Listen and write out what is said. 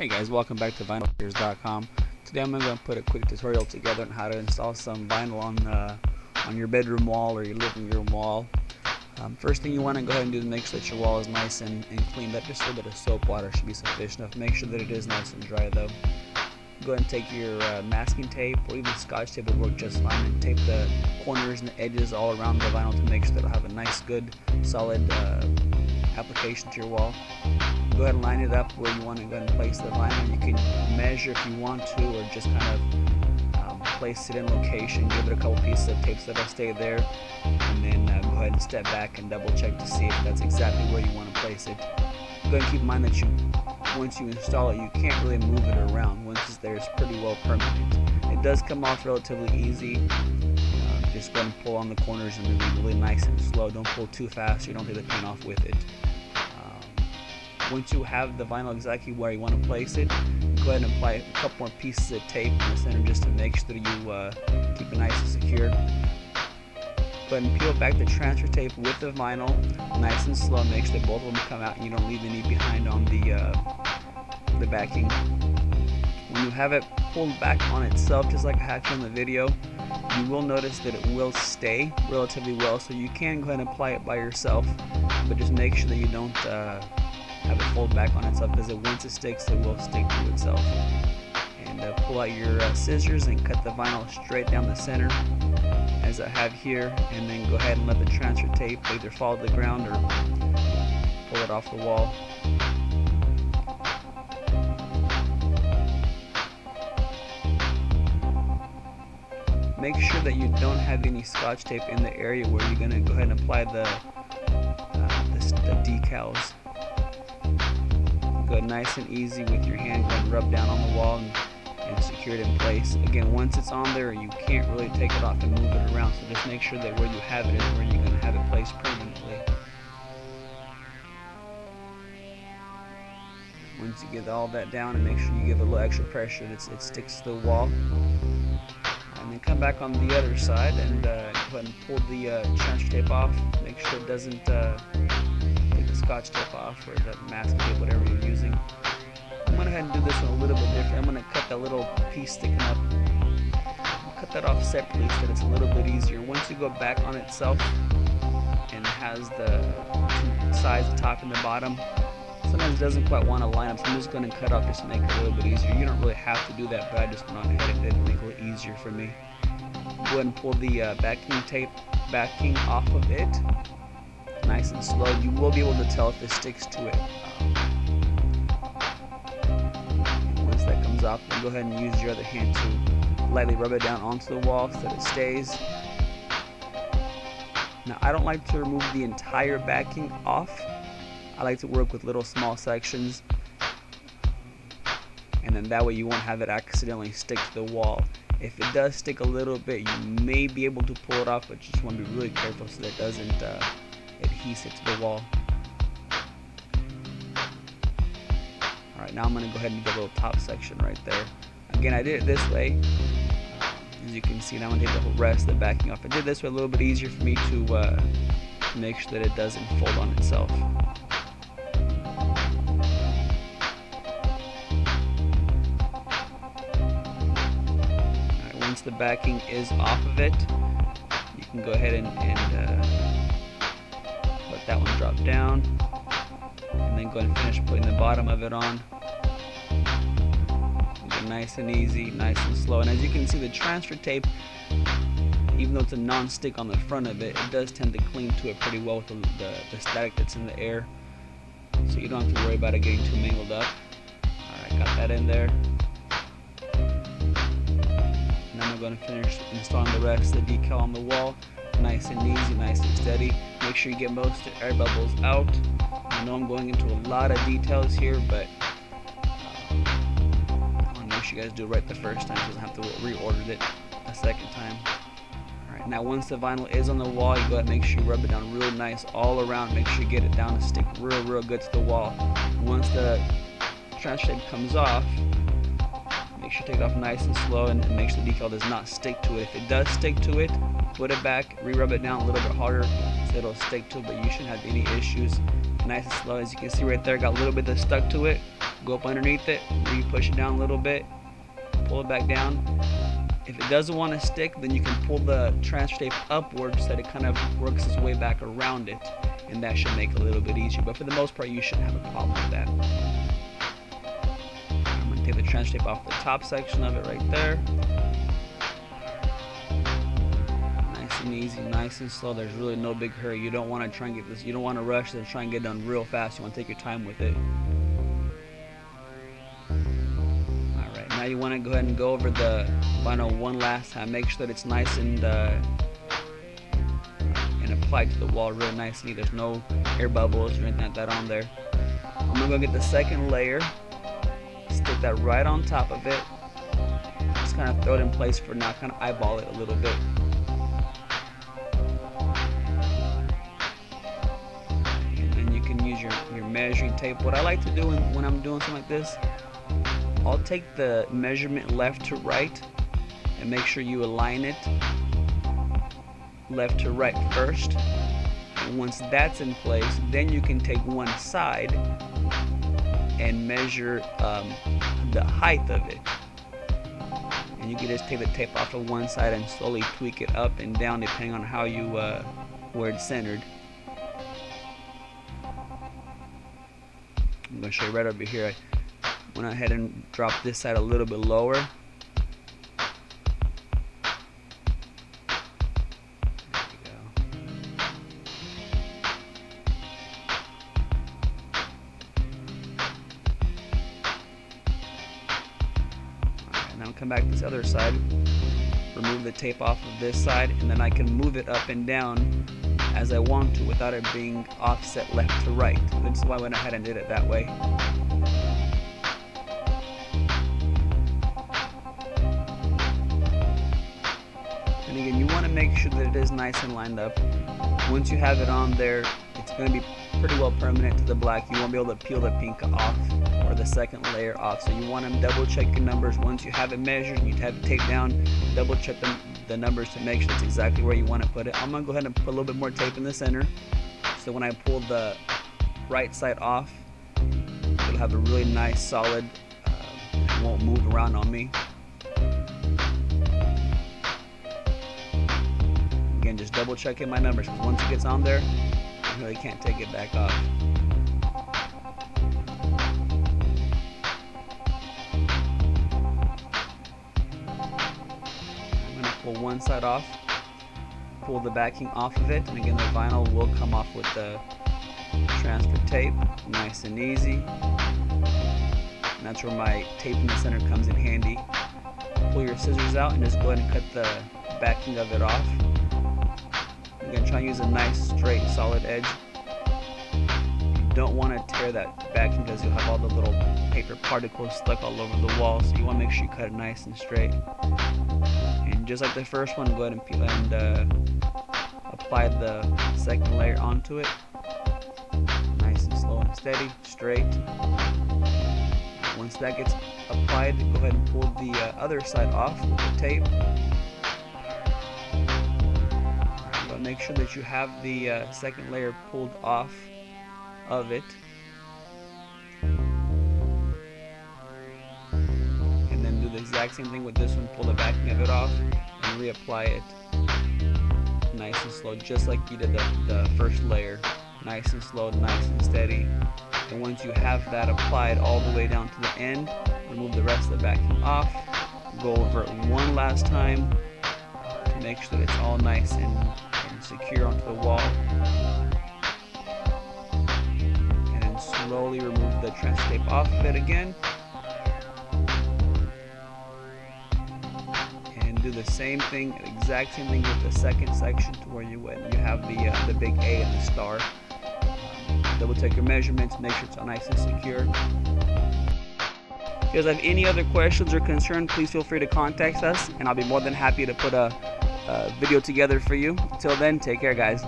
Hey guys, welcome back to vinylmakers.com. Today I'm going to put a quick tutorial together on how to install some vinyl on your bedroom wall or your living room wall. First thing you want to go ahead and do is make sure that your wall is nice and clean. That just a little bit of soap water should be sufficient enough. Make sure that it is nice and dry though. Go ahead and take your masking tape or even scotch tape will work just fine, and tape the corners and the edges all around the vinyl to make sure that it'll have a nice, good, solid application to your wall. Go ahead and line it up where you want to go ahead and place the vinyl. You can measure if you want to, or just kind of place it in location. Give it a couple pieces of tape so that'll stay there, and then go ahead and step back and double check to see if that's exactly where you want to place it. Go ahead and keep in mind that once you install it, you can't really move it around. Once it's there, it's pretty well permanent. It does come off relatively easy. Just go ahead and pull on the corners and be really nice and slow. Don't pull too fast so you don't take the paint off with it. Once you have the vinyl exactly where you want to place it, go ahead and apply a couple more pieces of tape in the center just to make sure that you keep it nice and secure. Go ahead and peel back the transfer tape with the vinyl, nice and slow. Make sure that both of them come out and you don't leave any behind on the backing. When you have it pulled back on itself, just like I had shown in the video, you will notice that it will stay relatively well, so you can go ahead and apply it by yourself, but just make sure that you don't have it fold back on itself, because once it sticks, it will stick to itself. And pull out your scissors and cut the vinyl straight down the center as I have here, and then go ahead and let the transfer tape either fall to the ground or pull it off the wall. Make sure that you don't have any scotch tape in the area where you're going to go ahead and apply the decals. Go nice and easy with your hand, go ahead and rub down on the wall and secure it in place. Again, once it's on there, you can't really take it off and move it around, so just make sure that where you have it is where you're going to have it placed permanently. Once you get all that down, and make sure you give it a little extra pressure that it sticks to the wall. And then come back on the other side and go ahead and pull the transfer tape off. Make sure it doesn't scotch tape off, or the mask tape, whatever you're using. I'm going to go ahead and do this one a little bit different. I'm going to cut that little piece sticking up. Cut that off separately so that it's a little bit easier. Once you go back on itself and it has the two sides, the top and the bottom, sometimes it doesn't quite want to line up, so I'm just going to cut off just to make it a little bit easier. You don't really have to do that, but I just went on ahead and make it a little easier for me. Go ahead and pull the backing off of it. Nice and slow. You will be able to tell if it sticks to it. Once that comes off, then go ahead and use your other hand to lightly rub it down onto the wall so that it stays. Now, I don't like to remove the entire backing off. I like to work with little small sections, and then that way you won't have it accidentally stick to the wall. If it does stick a little bit, you may be able to pull it off, but you just want to be really careful so that it doesn't adhesive to the wall. Alright, now I'm going to go ahead and get a little top section right there. Again, I did it this way. As you can see, now I'm going to take the whole rest of the backing off. I did this way a little bit easier for me to make sure that it doesn't fold on itself. Alright, once the backing is off of it, you can go ahead and let that one drop down, and then go ahead and finish putting the bottom of it on. Nice and easy, nice and slow. And as you can see, the transfer tape, even though it's a non-stick on the front of it, it does tend to cling to it pretty well with the static that's in the air, so you don't have to worry about it getting too mangled up. Alright, got that in there. Now I'm going to finish installing the rest of the decal on the wall. Nice and easy, nice and steady. Make sure you get most of the air bubbles out. I know I'm going into a lot of details here, but I want to make sure you guys do it right the first time, so you don't have to reorder it a second time. Alright, now once the vinyl is on the wall, you go ahead and make sure you rub it down real nice all around. Make sure you get it down to stick real good to the wall. Once the transfer tape comes off, make sure you take it off nice and slow, and make sure the decal does not stick to it. If it does stick to it, put it back, re-rub it down a little bit harder so it'll stick to it, but you shouldn't have any issues. Nice and slow. As you can see right there, got a little bit that stuck to it. go up underneath it, push it down a little bit, pull it back down. If it doesn't want to stick, then you can pull the transfer tape upwards so that it kind of works its way back around it, and that should make it a little bit easier. But for the most part, you shouldn't have a problem with that. I'm going to take the transfer tape off the top section of it right there. Nice and easy, nice and slow. There's really no big hurry. You don't want to try and get this, you don't want to rush and try and get done real fast. You want to take your time with it. Alright, now you want to go ahead and go over the vinyl one last time. Make sure that it's nice and applied to the wall really nicely. There's no air bubbles or anything like that on there. I'm going to go get the second layer, stick that right on top of it. Just kind of throw it in place for now, kind of eyeball it a little bit. And then you can use your measuring tape. What I like to do when I'm doing something like this, I'll take the measurement left to right and make sure you align it left to right first. And once that's in place, then you can take one side and measure the height of it. And you can just take the tape off of one side and slowly tweak it up and down depending on how you where it's centered. I'm going to show you right over here. I went ahead and dropped this side a little bit lower. Now come back to this other side, remove the tape off of this side, and then I can move it up and down as I want to without it being offset left to right. This is why I went ahead and did it that way. And again, you want to make sure that it is nice and lined up. Once you have it on there, it's going to be pretty well permanent to the black. You won't be able to peel the pink off or the second layer off. So you want to double check your numbers. Once you have it measured, you have it taped down, double check the numbers to make sure it's exactly where you want to put it. I'm going to go ahead and put a little bit more tape in the center. So when I pull the right side off, it'll have a really nice solid, it won't move around on me. Again, just double checking my numbers, because once it gets on there, I really can't take it back off. I'm going to pull one side off, pull the backing off of it, and again the vinyl will come off with the transfer tape, nice and easy. And that's where my tape in the center comes in handy. Pull your scissors out and just go ahead and cut the backing of it off. Again, try and use a nice straight solid edge. You don't want to tear that backing because you'll have all the little paper particles stuck all over the wall, so you want to make sure you cut it nice and straight. And just like the first one, go ahead and peel and apply the second layer onto it. Nice and slow and steady, straight. Once that gets applied, go ahead and pull the other side off with the tape. But make sure that you have the second layer pulled off of it. And then do the exact same thing with this one, pull the backing of it off and reapply it nice and slow, just like you did the first layer. Nice and slow, nice and steady. And once you have that applied all the way down to the end, remove the rest of the backing off, go over it one last time to make sure that it's all nice and secure onto the wall. And then slowly remove the transfer tape off of it again. And do the same thing, exact same thing with the second section to where you have the big A and the star. Double check your measurements, make sure it's all nice and secure. If you guys have any other questions or concerns, please feel free to contact us, and I'll be more than happy to put a video together for you. Until then, take care, guys.